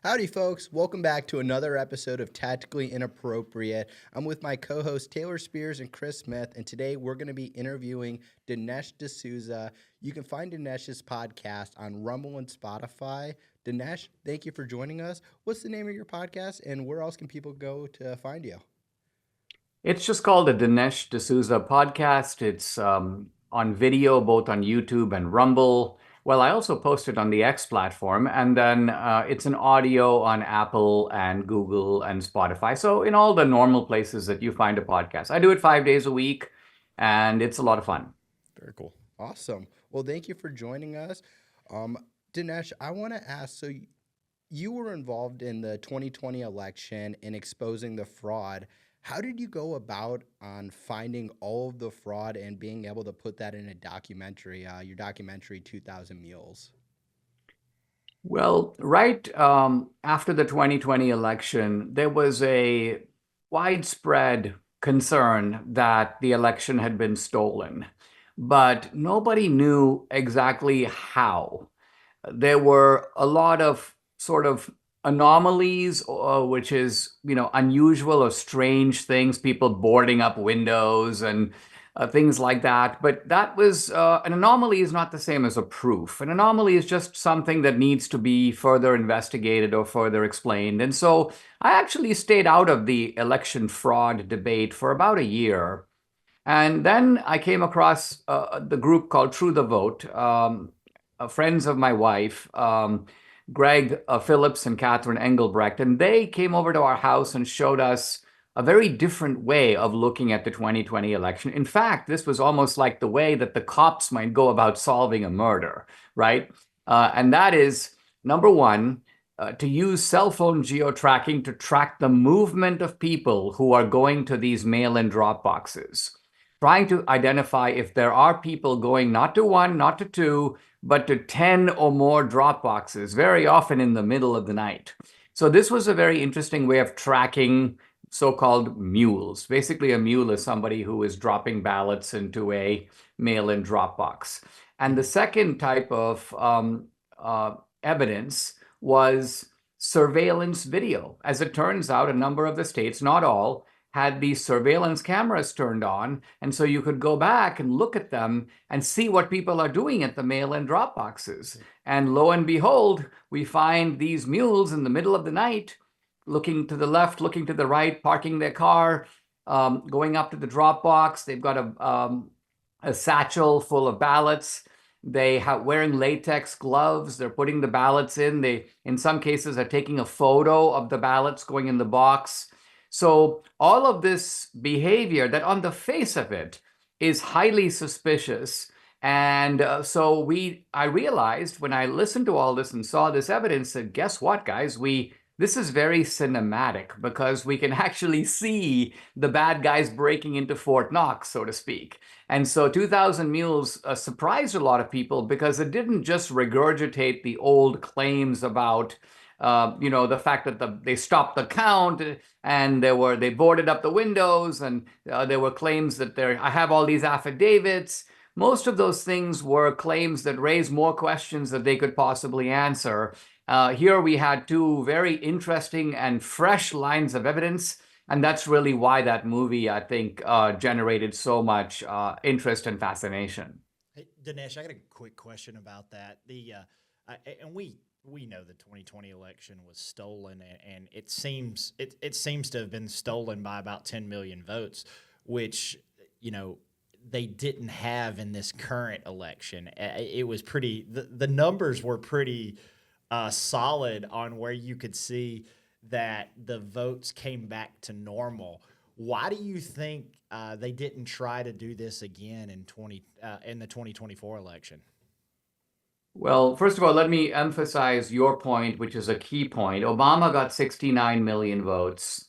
Howdy, folks. Welcome back to another episode of Tactically Inappropriate. I'm with my co hosts Taylor Spears and Chris Smith, and today we're going to be interviewing Dinesh D'Souza. You can find Dinesh's podcast on Rumble and Spotify. Dinesh, thank you for joining us. What's the name of your podcast, and where else can people go to find you? It's just called the Dinesh D'Souza podcast. It's on video, both on YouTube and Rumble. Well, I also post it on the X platform, and then it's an audio on Apple and Google and Spotify. So, in all the normal places that you find a podcast, I do it 5 days a week, and it's a lot of fun. Very cool. Awesome. Well, thank you for joining us. Um, Dinesh, I want to ask you were involved in the 2020 election and exposing the fraud. How did you go about on finding all of the fraud and being able to put that in a documentary, your documentary 2000 Mules? Well, right after the 2020 election, there was a widespread concern that the election had been stolen, but nobody knew exactly how. There were a lot of sort of anomalies, which is, unusual or strange things, people boarding up windows and things like that. But that was an anomaly is not the same as a proof. An anomaly is just something that needs to be further investigated or further explained. And so I actually stayed out of the election fraud debate for about a year. And then I came across the group called True the Vote, friends of my wife, Greg Phillips and Catherine Engelbrecht, and they came over to our house and showed us a very different way of looking at the 2020 election. In fact, this was almost like the way that the cops might go about solving a murder, right? And that is, number one, to use cell phone geo-tracking to track the movement of people who are going to these mail-in drop boxes, trying to identify if there are people going not to one, not to two, but to 10 or more drop boxes, very often in the middle of the night. So this was a very interesting way of tracking so-called mules. Basically, a mule is somebody who is dropping ballots into a mail-in drop box. And the second type of evidence was surveillance video. As it turns out, a number of the states, not all, had these surveillance cameras turned on. And so you could go back and look at them and see what people are doing at the mail-in drop boxes. And lo and behold, we find these mules in the middle of the night, looking to the left, looking to the right, parking their car, going up to the drop box. They've got a satchel full of ballots. They have wearing latex gloves. They're putting the ballots in. They, in some cases, are taking a photo of the ballots going in the box. So all of this behavior that on the face of it is highly suspicious. And so I realized when I listened to all this and saw this evidence that guess what, guys, this is very cinematic because we can actually see the bad guys breaking into Fort Knox, so to speak. And so 2000 Mules surprised a lot of people because it didn't just regurgitate the old claims about the fact that they stopped the count and they boarded up the windows and there were claims that I have all these affidavits. Most of those things were claims that raised more questions that they could possibly answer. Here we had two very interesting and fresh lines of evidence, and that's really why that movie, I think, generated so much interest and fascination. Hey, Dinesh, I got a quick question about that. And we know the 2020 election was stolen, and it seems to have been stolen by about 10 million votes, which they didn't have in this current election. It was the numbers were pretty solid on where you could see that the votes came back to normal. Why do you think they didn't try to do this again in the 2024 election? Well, first of all, let me emphasize your point, which is a key point. Obama got 69 million votes.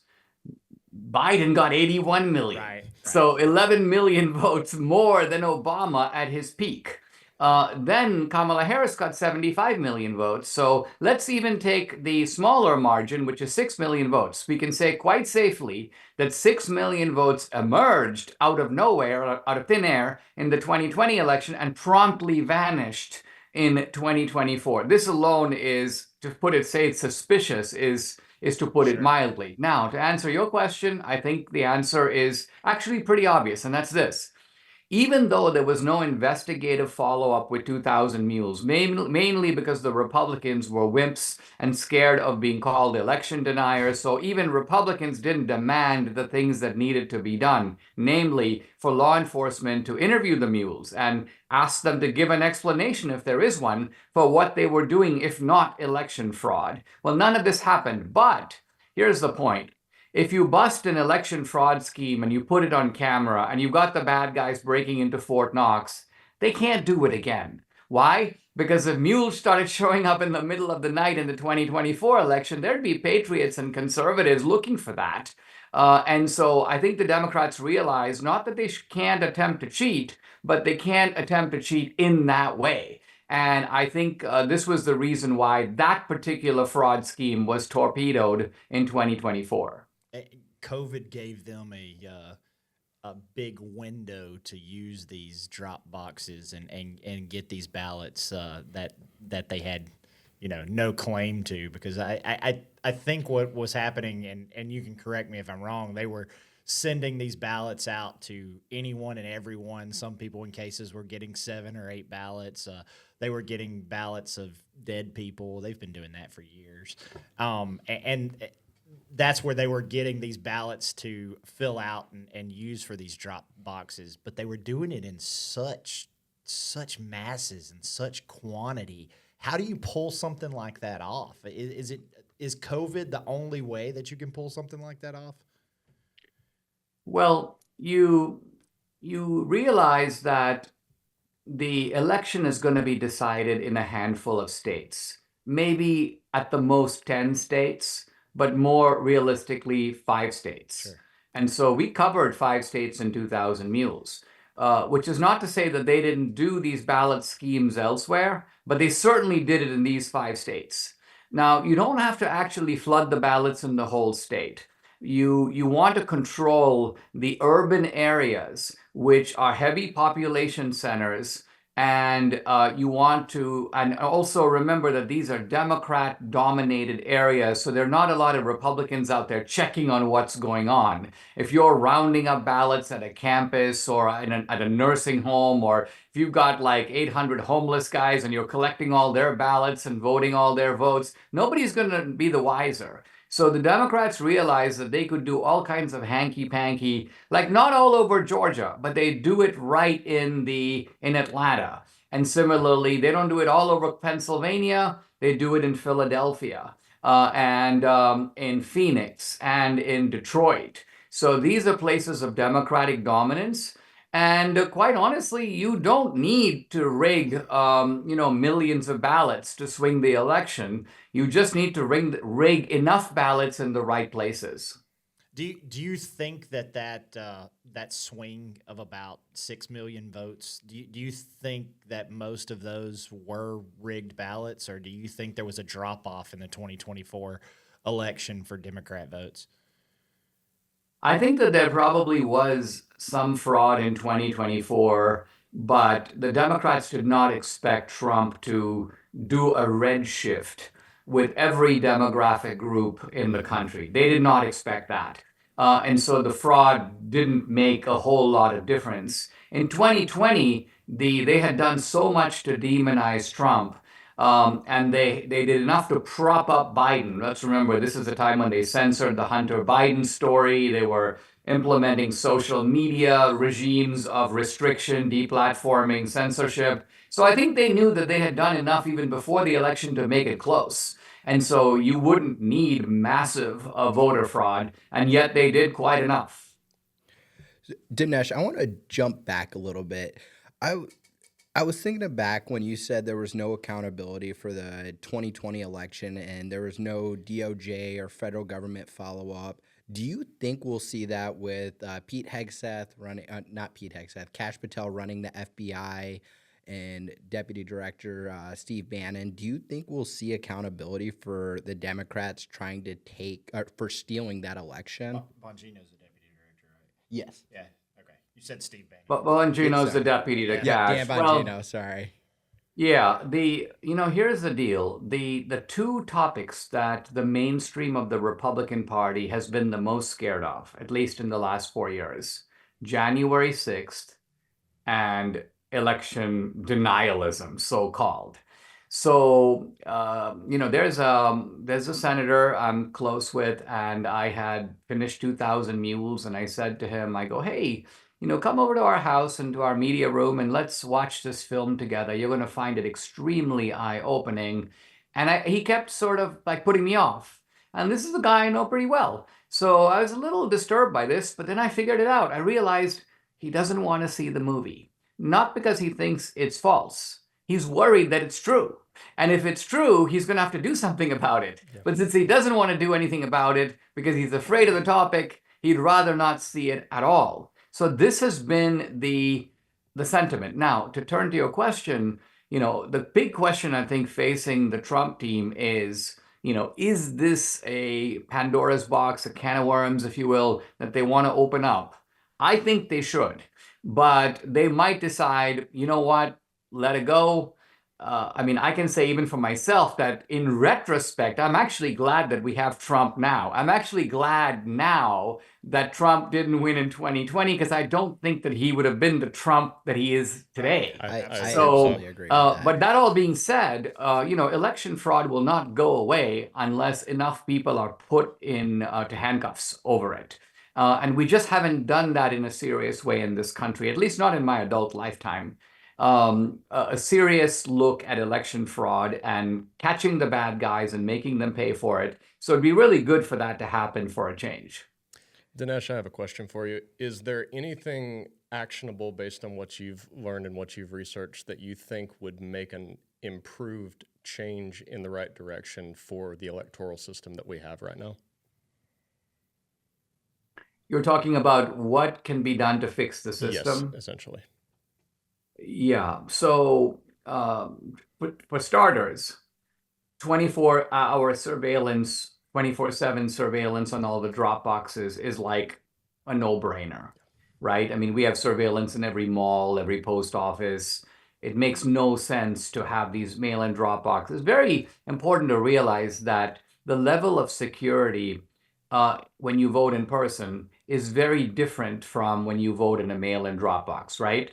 Biden got 81 million. Right. So 11 million votes more than Obama at his peak. Then Kamala Harris got 75 million votes. So let's even take the smaller margin, which is 6 million votes. We can say quite safely that 6 million votes emerged out of nowhere, out of thin air in the 2020 election and promptly vanished in 2024. This alone is to put it, say it's suspicious is to put it mildly. Now, to answer your question, I think the answer is actually pretty obvious, and that's this. Even though there was no investigative follow-up with 2,000 Mules, mainly because the Republicans were wimps and scared of being called election deniers, so even Republicans didn't demand the things that needed to be done, namely for law enforcement to interview the Mules and ask them to give an explanation, if there is one, for what they were doing, if not election fraud. Well, none of this happened, but here's the point. If you bust an election fraud scheme and you put it on camera and you got the bad guys breaking into Fort Knox, they can't do it again. Why? Because if mules started showing up in the middle of the night in the 2024 election, there'd be patriots and conservatives looking for that. And so I think the Democrats realize not that they can't attempt to cheat, but they can't attempt to cheat in that way. And I think this was the reason why that particular fraud scheme was torpedoed in 2024. COVID gave them a big window to use these drop boxes and get these ballots that they had, no claim to, because I think what was happening, and you can correct me if I'm wrong, they were sending these ballots out to anyone and everyone. Some people in cases were getting 7 or 8 ballots. They were getting ballots of dead people. They've been doing that for years. And that's where they were getting these ballots to fill out and use for these drop boxes. But they were doing it in such masses and such quantity. How do you pull something like that off? Is COVID the only way that you can pull something like that off? Well, you realize that the election is going to be decided in a handful of states, maybe at the most 10 states, but more realistically, 5 states. Sure. And so we covered 5 states in 2,000 Mules, which is not to say that they didn't do these ballot schemes elsewhere, but they certainly did it in these 5 states. Now, you don't have to actually flood the ballots in the whole state. You want to control the urban areas, which are heavy population centers, and you want to, and also remember that these are Democrat-dominated areas, so there are not a lot of Republicans out there checking on what's going on. If you're rounding up ballots at a campus or at a nursing home, or if you've got like 800 homeless guys and you're collecting all their ballots and voting all their votes, nobody's going to be the wiser. So the Democrats realized that they could do all kinds of hanky-panky, like not all over Georgia, but they do it right in Atlanta. And similarly, they don't do it all over Pennsylvania. They do it in Philadelphia and in Phoenix and in Detroit. So these are places of Democratic dominance. And quite honestly, you don't need to rig, millions of ballots to swing the election. You just need to rig enough ballots in the right places. Do you think that swing of about 6 million votes, do you think that most of those were rigged ballots, or do you think there was a drop off in the 2024 election for Democrat votes? I think that there probably was some fraud in 2024, but the Democrats did not expect Trump to do a red shift with every demographic group in the country. They did not expect that. And so the fraud didn't make a whole lot of difference. In 2020, they had done so much to demonize Trump, and they did enough to prop up Biden. Let's remember, this is the time when they censored the Hunter Biden story. They were implementing social media regimes of restriction, deplatforming, censorship. So I think they knew that they had done enough even before the election to make it close. And so you wouldn't need massive voter fraud, and yet they did quite enough. Dinesh, I want to jump back a little bit. I was thinking back when you said there was no accountability for the 2020 election and there was no DOJ or federal government follow-up. Do you think we'll see that with Pete Hegseth running, not Pete Hegseth, Kash Patel running the FBI and Deputy Director Steve Bannon? Do you think we'll see accountability for the Democrats trying to for stealing that election? Bongino's the deputy director, right? Yes. Yeah. Okay. You said Steve Bannon. But Bongino's the deputy to Kash. Dan Bongino, sorry. Yeah, here's the deal. The two topics that the mainstream of the Republican Party has been the most scared of, at least in the last 4 years, January 6th and election denialism, so-called. So, there's a senator I'm close with, and I had finished 2,000 Mules, and I said to him, I go, hey, come over to our house and to our media room, and let's watch this film together. You're going to find it extremely eye-opening. And he kept sort of like putting me off. And this is a guy I know pretty well. So I was a little disturbed by this, but then I figured it out. I realized he doesn't want to see the movie, not because he thinks it's false. He's worried that it's true. And if it's true, he's going to have to do something about it. Yeah. But since he doesn't want to do anything about it because he's afraid of the topic, he'd rather not see it at all. So this has been the sentiment. Now, to turn to your question, the big question I think facing the Trump team is, is this a Pandora's box, a can of worms, if you will, that they want to open up? I think they should, but they might decide, you know what, let it go. I can say even for myself that in retrospect, I'm actually glad that we have Trump now. I'm actually glad now that Trump didn't win in 2020 because I don't think that he would have been the Trump that he is today. I absolutely agree with that. But that all being said, election fraud will not go away unless enough people are put in to handcuffs over it. And we just haven't done that in a serious way in this country, at least not in my adult lifetime. A serious look at election fraud and catching the bad guys and making them pay for it. So it'd be really good for that to happen for a change. Dinesh, I have a question for you. Is there anything actionable based on what you've learned and what you've researched that you think would make an improved change in the right direction for the electoral system that we have right now? You're talking about what can be done to fix the system? Yes, essentially. Yeah. So for starters, 24-hour surveillance, 24/7 surveillance on all the drop boxes is like a no-brainer, right? I mean, we have surveillance in every mall, every post office. It makes no sense to have these mail-in drop boxes. It's very important to realize that the level of security when you vote in person is very different from when you vote in a mail-in drop box, right?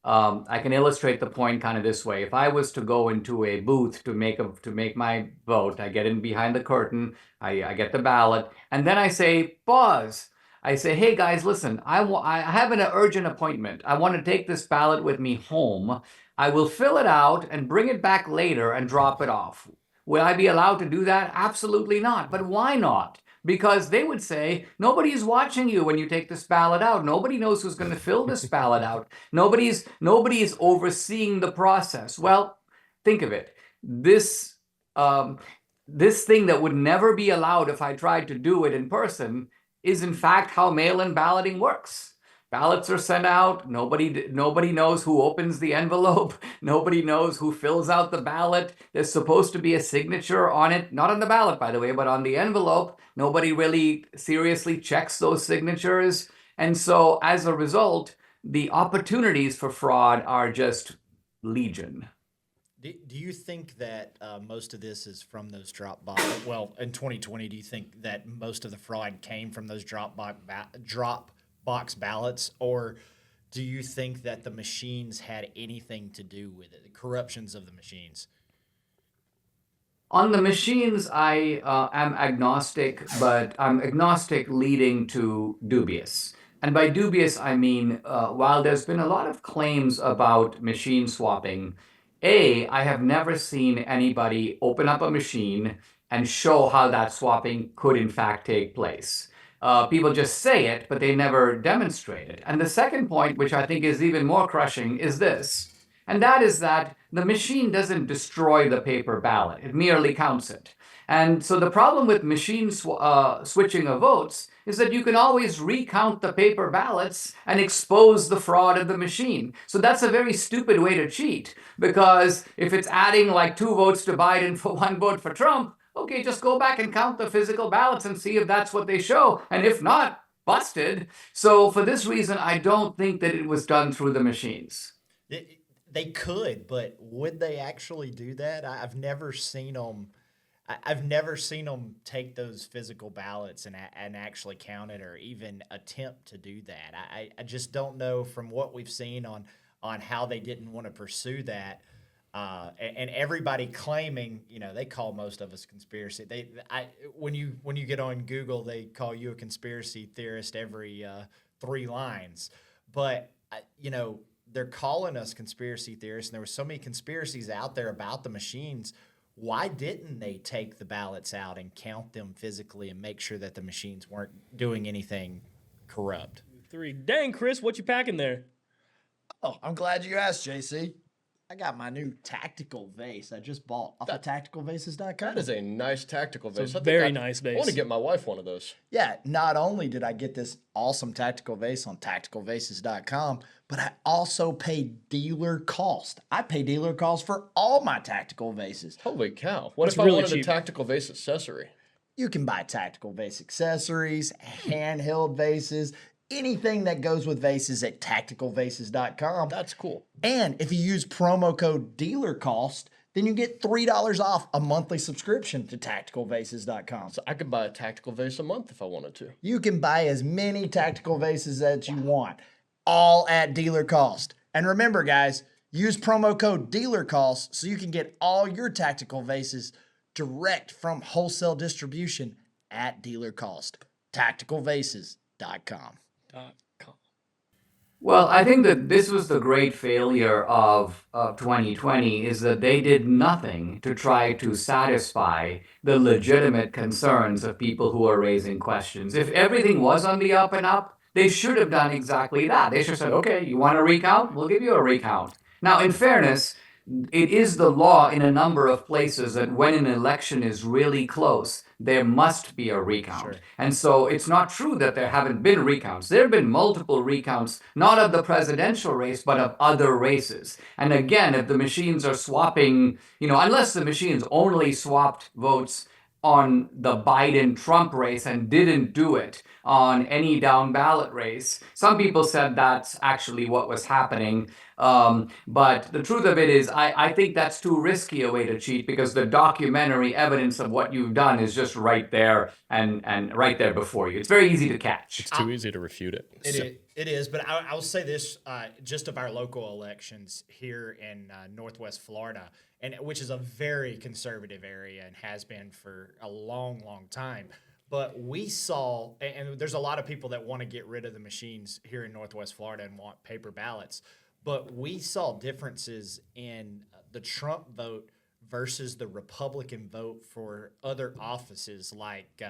I can illustrate the point kind of this way. If I was to go into a booth to make my vote, I get in behind the curtain, I get the ballot, and then I say, pause. I say, hey guys, listen, I have an urgent appointment. I want to take this ballot with me home. I will fill it out and bring it back later and drop it off. Will I be allowed to do that? Absolutely not. But why not? Because they would say, nobody's watching you when you take this ballot out. Nobody knows who's going to fill this ballot out. Nobody's overseeing the process. Well, think of it. This thing that would never be allowed if I tried to do it in person is in fact how mail-in balloting works. Ballots are sent out. Nobody knows who opens the envelope. Nobody knows who fills out the ballot. There's supposed to be a signature on it, not on the ballot, by the way, but on the envelope. Nobody really seriously checks those signatures. And so as a result, the opportunities for fraud are just legion. Do you think that most of this is from those drop box? Well, in 2020, do you think that most of the fraud came from those drop box ballots, or do you think that the machines had anything to do with it, the corruptions of the machines? On the machines, I am agnostic, but I'm agnostic leading to dubious. And by dubious, I mean, while there's been a lot of claims about machine swapping, I have never seen anybody open up a machine and show how that swapping could in fact take place. People just say it, but they never demonstrate it. And the second point, which I think is even more crushing, is this. And that is that the machine doesn't destroy the paper ballot. It merely counts it. And so the problem with machine switching of votes is that you can always recount the paper ballots and expose the fraud of the machine. So that's a very stupid way to cheat, because if it's adding like 2 votes to Biden for 1 vote for Trump, okay, just go back and count the physical ballots and see if that's what they show. And if not, busted. So for this reason, I don't think that it was done through the machines. They could, but would they actually do that? I've never seen them. I've never seen them take those physical ballots and actually count it or even attempt to do that. I just don't know from what we've seen on how they didn't want to pursue that. And everybody claiming, they call most of us conspiracy. When you get on Google, they call you a conspiracy theorist every 3 lines. But they're calling us conspiracy theorists, and there were so many conspiracies out there about the machines. Why didn't they take the ballots out and count them physically and make sure that the machines weren't doing anything corrupt? 3. Dang, Chris, what you packing there? Oh, I'm glad you asked, JC. I got my new tactical vase I just bought off of tacticalvases.com. That is a nice tactical vase. Very nice vase. I want to get my wife one of those. Yeah, not only did I get this awesome tactical vase on tacticalvases.com, but I also pay dealer cost. I pay dealer cost for all my tactical vases. Holy cow. What That's if I really wanted cheap. a tactical vase accessory? You can buy tactical vase accessories, handheld vases, anything that goes with vases at tacticalvases.com. That's cool. And if you use promo code DEALERCOST, then you get $3 off a monthly subscription to tacticalvases.com. So I could buy a tactical vase a month if I wanted to. You can buy as many tactical vases as you want, all at dealer cost. And remember, guys, use promo code DEALERCOST so you can get all your tactical vases direct from wholesale distribution at dealer cost. Tacticalvases.com. Well, I think that this was the great failure of 2020 is that they did nothing to try to satisfy the legitimate concerns of people who are raising questions. If everything was on the up and up, they should have done exactly that. They should have said, okay, you want a recount? We'll give you a recount. Now, in fairness, it is the law in a number of places that when an election is really close, there must be a recount. Sure. And so it's not true that there haven't been recounts. There have been multiple recounts, not of the presidential race, but of other races. And again, if the machines are swapping, unless the machines only swapped votes on the Biden-Trump race and didn't do it on any down ballot race. Some people said that's actually what was happening. But the truth of it is, I think that's too risky a way to cheat because the documentary evidence of what you've done is just right there and right there before you. It's very easy to catch. It's too easy to refute it. It is, but I will say this, just of our local elections here in Northwest Florida, and which is a very conservative area and has been for a long, long time. But we saw, and there's a lot of people that want to get rid of the machines here in Northwest Florida and want paper ballots, but we saw differences in the Trump vote versus the Republican vote for other offices like,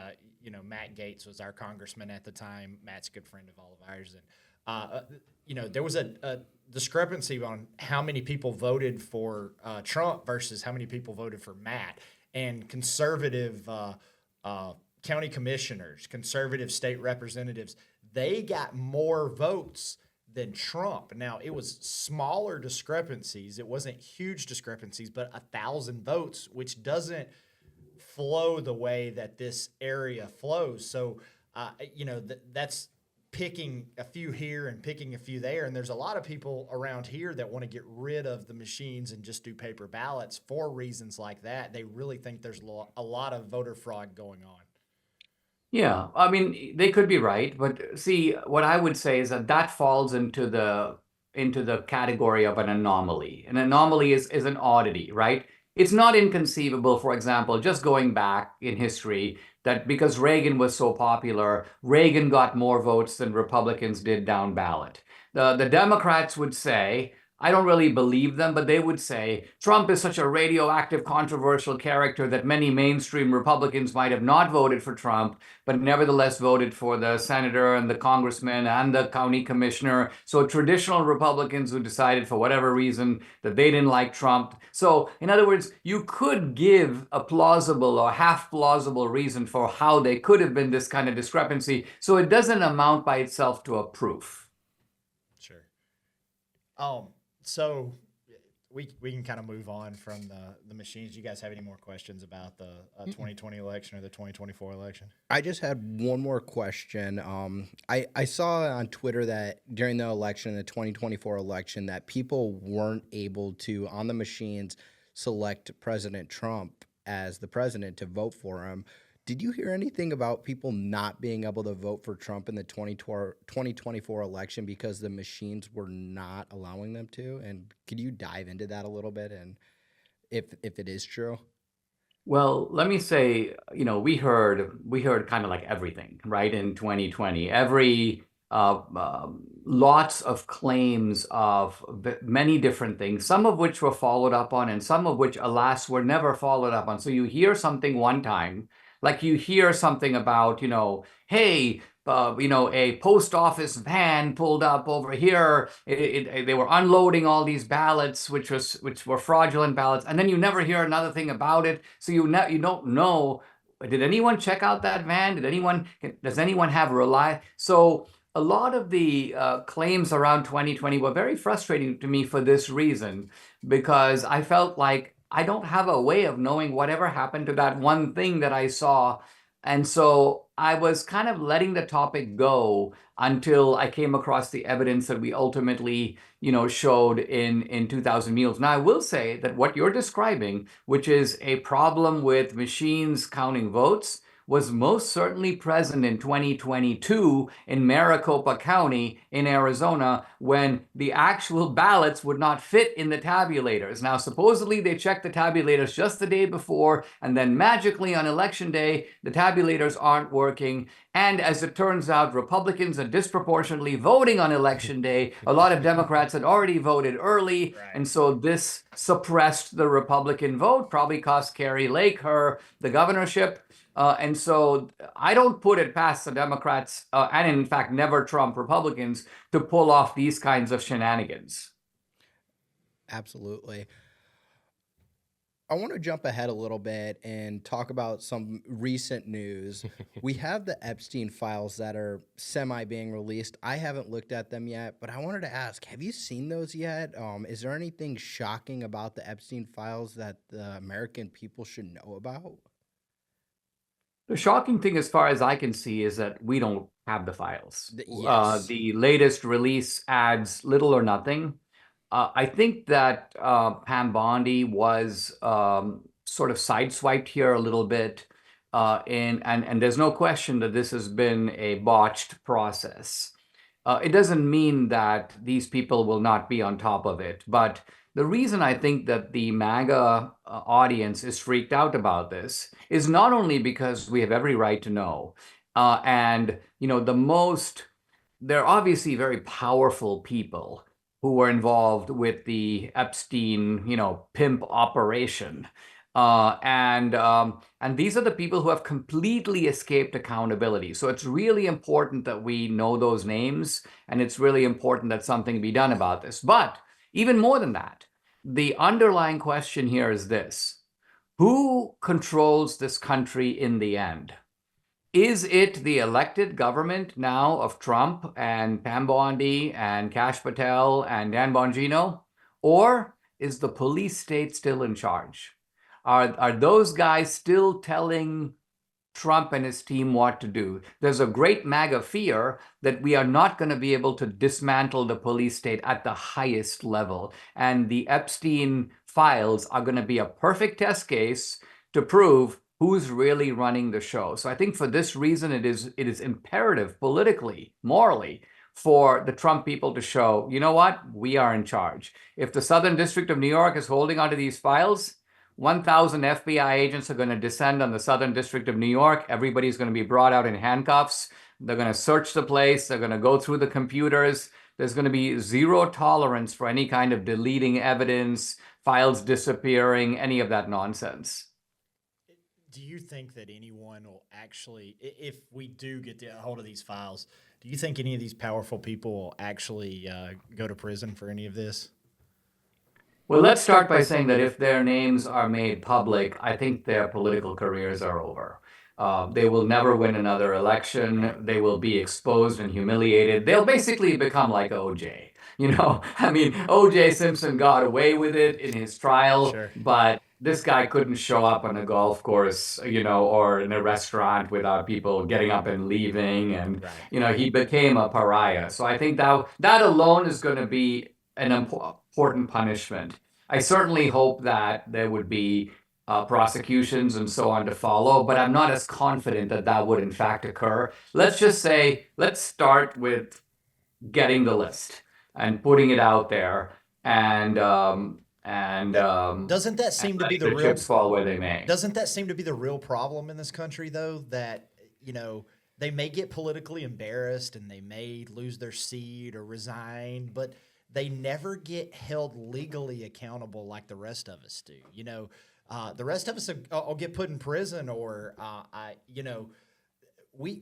Matt Gaetz was our congressman at the time. Matt's a good friend of all of ours. And, there was a discrepancy on how many people voted for Trump versus how many people voted for Matt. And conservative county commissioners, conservative state representatives, they got more votes than Trump. Now, it was smaller discrepancies. It wasn't huge discrepancies, but 1,000 votes, which doesn't flow the way that this area flows. So, that's picking a few here and picking a few there. And there's a lot of people around here that want to get rid of the machines and just do paper ballots for reasons like that. They really think there's a lot of voter fraud going on. Yeah, I mean, they could be right, but see, what I would say is that falls into the category of an anomaly. An anomaly is an oddity, right? It's not inconceivable, for example, just going back in history, that because Reagan was so popular, Reagan got more votes than Republicans did down ballot. The Democrats would say, I don't really believe them, but they would say Trump is such a radioactive, controversial character that many mainstream Republicans might have not voted for Trump, but nevertheless voted for the senator and the congressman and the county commissioner. So traditional Republicans who decided for whatever reason that they didn't like Trump. So in other words, you could give a plausible or half plausible reason for how there could have been this kind of discrepancy. So it doesn't amount by itself to a proof. Sure. So we can kind of move on from the machines. Do you guys have any more questions about the 2020 election or the 2024 election? I just had one more question. I saw on Twitter that during the election, the 2024 election, that people weren't able to, on the machines, select President Trump as the president to vote for him. Did you hear anything about people not being able to vote for Trump in the 2024 election because the machines were not allowing them to? And could you dive into that a little bit, and if it is true? Well, let me say, we heard kind of like everything, right, in 2020. Lots of claims of many different things, some of which were followed up on, and some of which, alas, were never followed up on. So you hear something one time, like you hear something about, hey, a post office van pulled up over here. They were unloading all these ballots, which were fraudulent ballots, and then you never hear another thing about it. So you don't know. Did anyone check out that van? Does anyone have So a lot of the claims around 2020 were very frustrating to me for this reason, because I felt like I don't have a way of knowing whatever happened to that one thing that I saw. And so I was kind of letting the topic go until I came across the evidence that we ultimately, showed in 2000 Mules. Now, I will say that what you're describing, which is a problem with machines counting votes, was most certainly present in 2022 in Maricopa County in Arizona, when the actual ballots would not fit in the tabulators. Now, supposedly they checked the tabulators just the day before, and then magically on election day, the tabulators aren't working. And as it turns out, Republicans are disproportionately voting on election day. A lot of Democrats had already voted early, Right. and so this suppressed the Republican vote, probably cost Carrie Lake the governorship. And so I don't put it past the Democrats, and in fact, never Trump Republicans, to pull off these kinds of shenanigans. Absolutely. I want to jump ahead a little bit and talk about some recent news. We have the Epstein files that are semi being released. I haven't looked at them yet, but I wanted to ask, have you seen those yet? Is there anything shocking about the Epstein files that the American people should know about? The shocking thing, as far as I can see, is that we don't have the files. Yes. The latest release adds little or nothing. I think that Pam Bondi was sort of sideswiped here a little bit, and there's no question that this has been a botched process. It doesn't mean that these people will not be on top of it, but the reason I think that the MAGA audience is freaked out about this is not only because we have every right to know, and they're obviously very powerful people who were involved with the Epstein, pimp operation. And these are the people who have completely escaped accountability. So it's really important that we know those names, and it's really important that something be done about this. But even more than that, the underlying question here is this: who controls this country in the end? Is it the elected government now of Trump and Pam Bondi and Kash Patel and Dan Bongino? Or is the police state still in charge? Are those guys still telling Trump and his team what to do? There's a great MAGA fear that we are not going to be able to dismantle the police state at the highest level. And the Epstein files are going to be a perfect test case to prove who's really running the show. So I think for this reason, it is imperative politically, morally, for the Trump people to show, you know what, we are in charge. If the Southern District of New York is holding onto these files, 1,000 FBI agents are going to descend on the Southern District of New York. Everybody's going to be brought out in handcuffs. They're going to search the place. They're going to go through the computers. There's going to be zero tolerance for any kind of deleting evidence, files disappearing, any of that nonsense. Do you think that anyone will actually, if we do get a hold of these files, do you think any of these powerful people will actually go to prison for any of this? Well, let's start by saying that if their names are made public, I think their political careers are over. They will never win another election. They will be exposed and humiliated. They'll basically become like OJ. I mean, OJ Simpson got away with it in his trial, Sure. but this guy couldn't show up on a golf course, or in a restaurant without people getting up and leaving. And, Right. he became a pariah. So I think that alone is going to be an important punishment. I certainly hope that there would be prosecutions and so on to follow, but I'm not as confident that that would in fact occur. Let's just say, let's start with getting the list and putting it out there, and Doesn't that seem to be letting the the real chips fall where they may. Doesn't that seem to be the real problem in this country, though? That, they may get politically embarrassed and they may lose their seat or resign, but they never get held legally accountable like the rest of us do. The rest of us will get put in prison, or we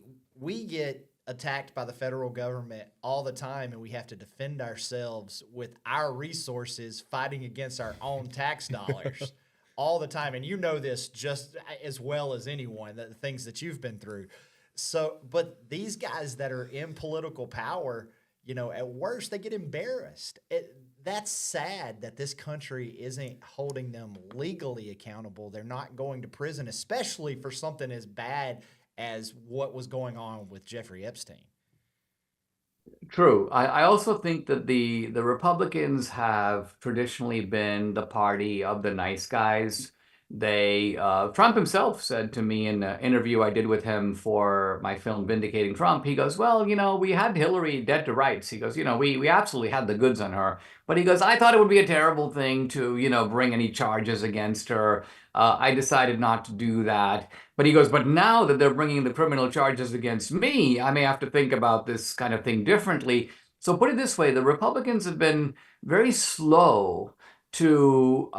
get attacked by the federal government all the time, and we have to defend ourselves with our resources, fighting against our own tax dollars all the time. And you know this just as well as anyone, the things that you've been through. So, but these guys that are in political power, at worst, they get embarrassed. That's sad that this country isn't holding them legally accountable. They're not going to prison, especially for something as bad as what was going on with Jeffrey Epstein. True. I also think that the Republicans have traditionally been the party of the nice guys. Trump himself said to me in an interview I did with him for my film Vindicating Trump, he goes, well, we had Hillary dead to rights. He goes, we absolutely had the goods on her. But he goes, I thought it would be a terrible thing to, bring any charges against her. I decided not to do that. But he goes, but now that they're bringing the criminal charges against me, I may have to think about this kind of thing differently. So put it this way, the Republicans have been very slow to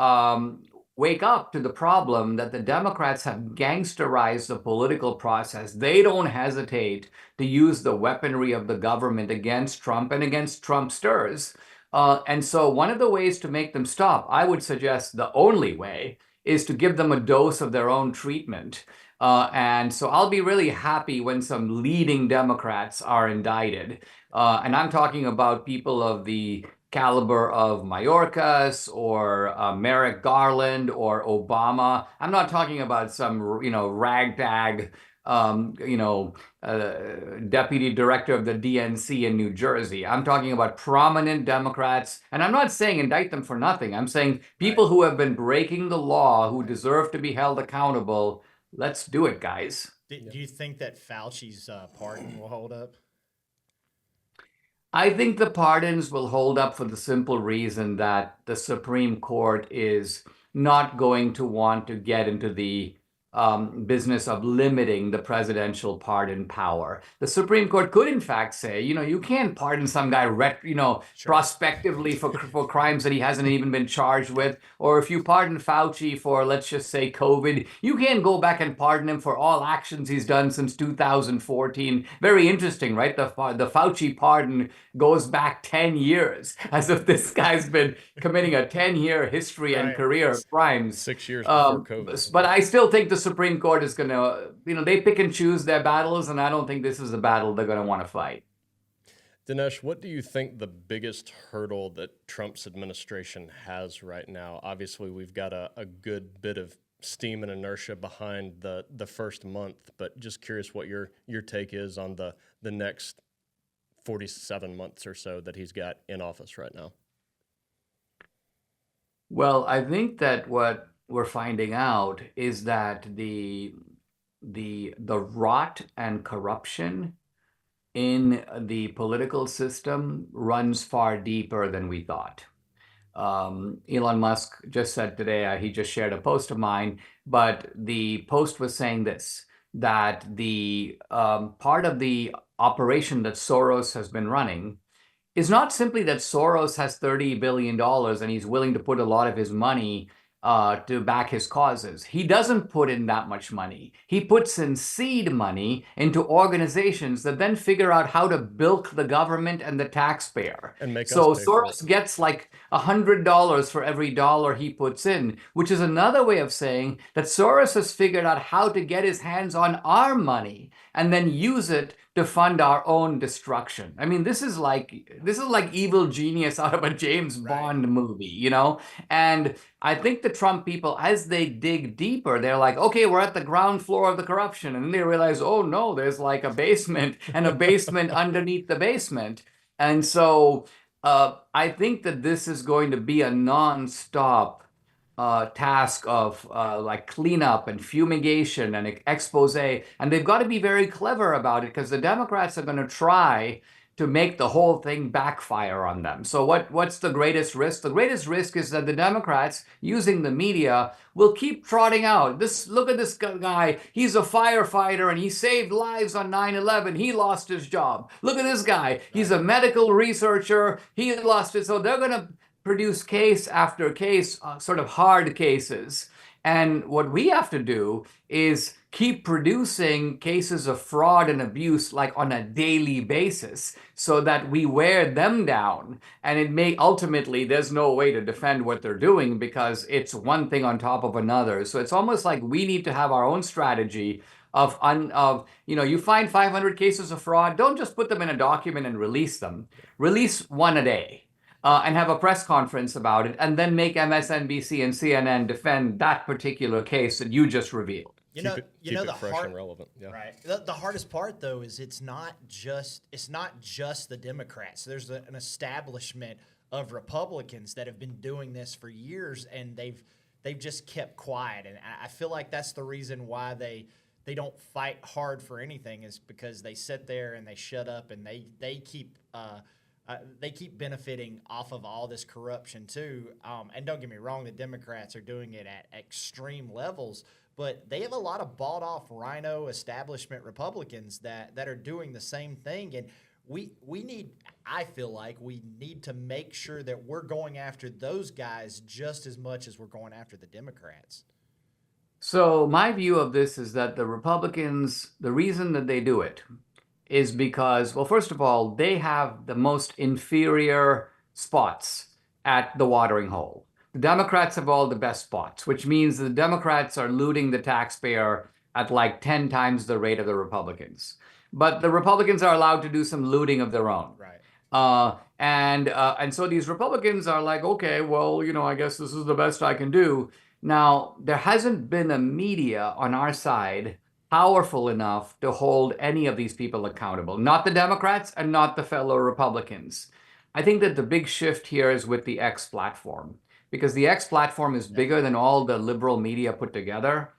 wake up to the problem that the Democrats have gangsterized the political process. They don't hesitate to use the weaponry of the government against Trump and against Trumpsters. And so one of the ways to make them stop, I would suggest the only way, is to give them a dose of their own treatment. And so I'll be really happy when some leading Democrats are indicted. And I'm talking about people of the caliber of Mayorkas or Merrick Garland or Obama. I'm not talking about some, ragtag, deputy director of the DNC in New Jersey. I'm talking about prominent Democrats. And I'm not saying indict them for nothing. I'm saying people who have been breaking the law, who deserve to be held accountable. Let's do it, guys. Do you think that Fauci's pardon will hold up? I think the pardons will hold up for the simple reason that the Supreme Court is not going to want to get into the business of limiting the presidential pardon power. The Supreme Court could, in fact, say, you can't pardon some guy, prospectively for crimes that he hasn't even been charged with. Or if you pardon Fauci for, let's just say, COVID, you can't go back and pardon him for all actions he's done since 2014. Very interesting, right? The Fauci pardon goes back 10 years, as if this guy's been committing a 10-year history and career of crimes. 6 years before COVID. But I still think the Supreme Court is going to, they pick and choose their battles, and I don't think this is a battle they're going to want to fight. Dinesh, what do you think the biggest hurdle that Trump's administration has right now? Obviously, we've got a good bit of steam and inertia behind the first month, but just curious what your take is on the next 47 months or so that he's got in office right now. Well, I think that what we're finding out is that the rot and corruption in the political system runs far deeper than we thought. Elon Musk just said today, he just shared a post of mine, but the post was saying this, that the part of the operation that Soros has been running is not simply that Soros has $30 billion and he's willing to put a lot of his money to back his causes. He doesn't put in that much money. He puts in seed money into organizations that then figure out how to bilk the government and the taxpayer. And make So us pay for Soros gets like $100 for every dollar he puts in, which is another way of saying that Soros has figured out how to get his hands on our money and then use it to fund our own destruction. I mean, this is like evil genius out of a James Bond movie, you know? And I think the Trump people, as they dig deeper, they're like, okay, we're at the ground floor of the corruption. And then they realize, oh no, there's like a basement and a basement underneath the basement. And so I think that this is going to be a nonstop task of like cleanup and fumigation and expose. And they've got to be very clever about it because the Democrats are going to try to make the whole thing backfire on them. So what's the greatest risk? The greatest risk is that the Democrats, using the media, will keep trotting out this. Look at this guy. He's a firefighter and he saved lives on 9/11. He lost his job. Look at this guy. He's a medical researcher. He lost it. So they're going to produce case after case, sort of hard cases. And what we have to do is keep producing cases of fraud and abuse like on a daily basis so that we wear them down. And it may ultimately, there's no way to defend what they're doing because it's one thing on top of another. So it's almost like we need to have our own strategy of you find 500 cases of fraud, don't just put them in a document and release them. Release one a day. And have a press conference about it, and then make MSNBC and CNN defend that particular case that you just revealed. You know, the fresh hard, and relevant. Yeah. Right. The hardest part, though, is it's not just the Democrats. There's an establishment of Republicans that have been doing this for years, and they've just kept quiet. And I feel like that's the reason why they don't fight hard for anything, is because they sit there and they shut up and they keep benefiting off of all this corruption too. And don't get me wrong, the Democrats are doing it at extreme levels, but they have a lot of bought off rhino establishment Republicans that are doing the same thing. And I feel like we need to make sure that we're going after those guys just as much as we're going after the Democrats. So my view of this is that the Republicans, the reason that they do it is because, well, first of all, they have the most inferior spots at the watering hole. The Democrats have all the best spots, which means the Democrats are looting the taxpayer at like 10 times the rate of the Republicans. But the Republicans are allowed to do some looting of their own. Right. And so these Republicans are like, okay, well, I guess this is the best I can do. Now, there hasn't been a media on our side powerful enough to hold any of these people accountable, not the Democrats and not the fellow Republicans. I think that the big shift here is with the X platform, because the X platform is bigger than all the liberal media put together.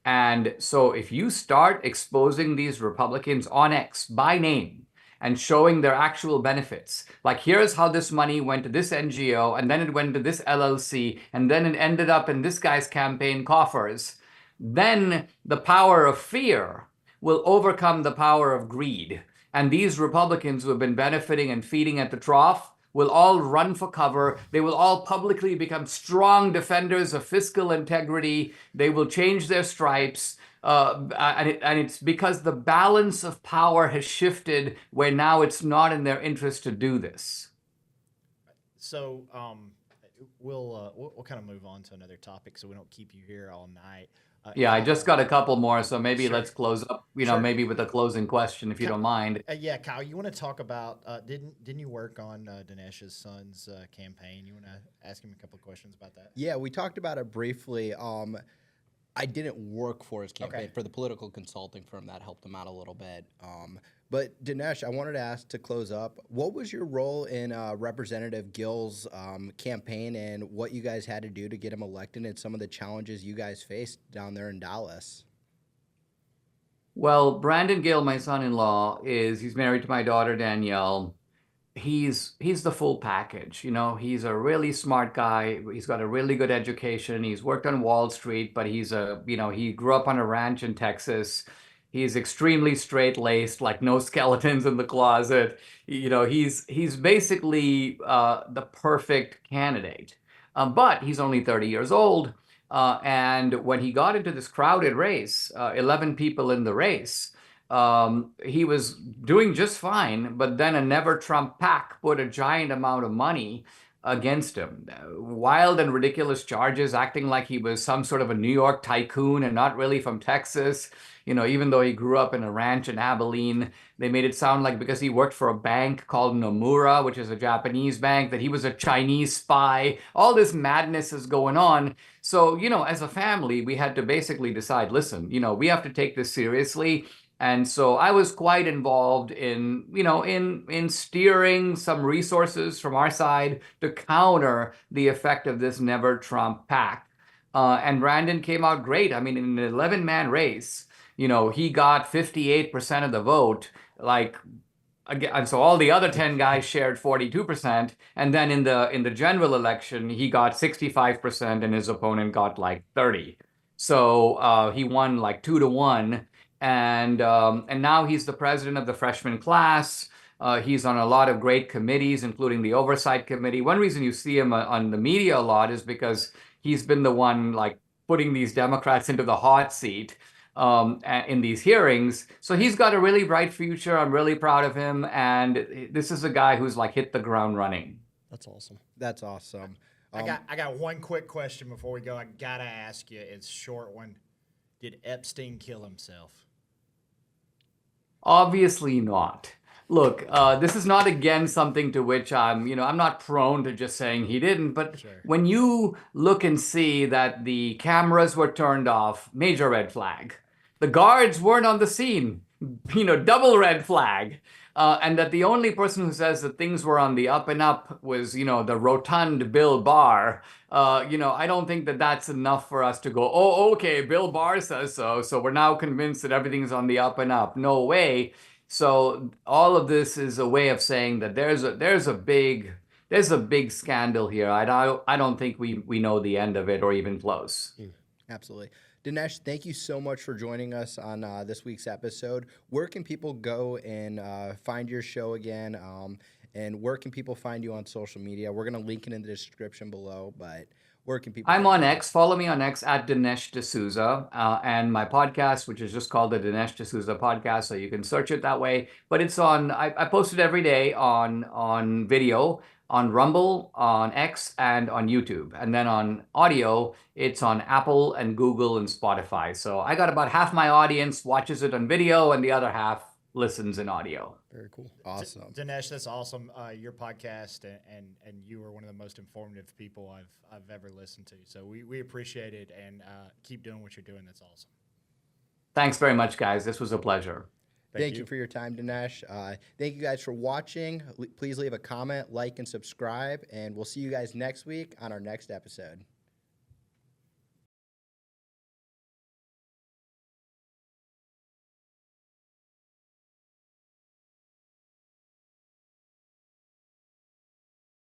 And so if you start exposing these Republicans on X by name and showing their actual benefits, like here's how this money went to this NGO, and then it went to this LLC, and then it ended up in this guy's campaign coffers, then the power of fear will overcome the power of greed. And these Republicans who have been benefiting and feeding at the trough will all run for cover. They will all publicly become strong defenders of fiscal integrity. They will change their stripes. And it's because the balance of power has shifted where now it's not in their interest to do this. So we'll kind of move on to another topic so we don't keep you here all night. Yeah, I just got a couple more, so maybe Sure. let's close up, Sure. maybe with a closing question, if you don't mind. Yeah, Kyle, you want to talk about, didn't you work on Dinesh's son's campaign? You want to ask him a couple of questions about that? Yeah, we talked about it briefly. I didn't work for his campaign, Okay. for the political consulting firm that helped him out a little bit. But Dinesh, I wanted to ask to close up, what was your role in Representative Gill's campaign and what you guys had to do to get him elected and some of the challenges you guys faced down there in Dallas? Well, Brandon Gill, my son-in-law, he's married to my daughter, Danielle. He's the full package. He's a really smart guy. He's got a really good education. He's worked on Wall Street, but he grew up on a ranch in Texas. He's extremely straight-laced, like no skeletons in the closet. He's basically the perfect candidate. But he's only 30 years old. And when he got into this crowded race, 11 people in the race, he was doing just fine. But then a Never Trump PAC put a giant amount of money against him. Wild and ridiculous charges, acting like he was some sort of a New York tycoon and not really from Texas. Even though he grew up in a ranch in Abilene, they made it sound like because he worked for a bank called Nomura, which is a Japanese bank, that he was a Chinese spy. All this madness is going on. So, as a family, we had to basically decide, listen, we have to take this seriously. And so I was quite involved in, in steering some resources from our side to counter the effect of this Never Trump PAC. And Brandon came out great. I mean, in an 11-man race, he got 58% of the vote. And so all the other 10 guys shared 42%. And then in the general election, he got 65% and his opponent got 30. So he won 2-1. And now he's the president of the freshman class. He's on a lot of great committees, including the oversight committee. One reason you see him on the media a lot is because he's been the one putting these Democrats into the hot seat in these hearings. So he's got a really bright future. I'm really proud of him. And this is a guy who's hit the ground running. That's awesome. That's awesome. I got one quick question before we go. I gotta ask you. It's a short one. Did Epstein kill himself? Obviously not. Look, this is not again something to which I'm not prone to just saying he didn't, but Sure. When you look and see that the cameras were turned off, major red flag. The guards weren't on the scene, double red flag. And that the only person who says that things were on the up and up was, the rotund Bill Barr. I don't think that that's enough for us to go, oh, okay, Bill Barr says so. So we're now convinced that everything's on the up and up. No way. So all of this is a way of saying that there's a big scandal here. I don't think we know the end of it or even close. Absolutely. Dinesh, thank you so much for joining us on this week's episode. Where can people go and find your show again? And where can people find you on social media? We're going to link it in the description below, but where can people I'm find on you? X. Follow me on X at Dinesh D'Souza, and my podcast, which is just called the Dinesh D'Souza Podcast, so you can search it that way. But it's on. I post it every day on video, on Rumble, on X, and on YouTube. And then on audio, it's on Apple and Google and Spotify. So I got about half my audience watches it on video, and the other half listens in audio. Very cool. Awesome. Dinesh, that's awesome. Your podcast and you are one of the most informative people I've ever listened to. So we appreciate it and keep doing what you're doing. That's awesome. Thanks very much, guys. This was a pleasure. Thank you for your time, Dinesh. Thank you guys for watching. Please leave a comment, like, and subscribe, and we'll see you guys next week on our next episode.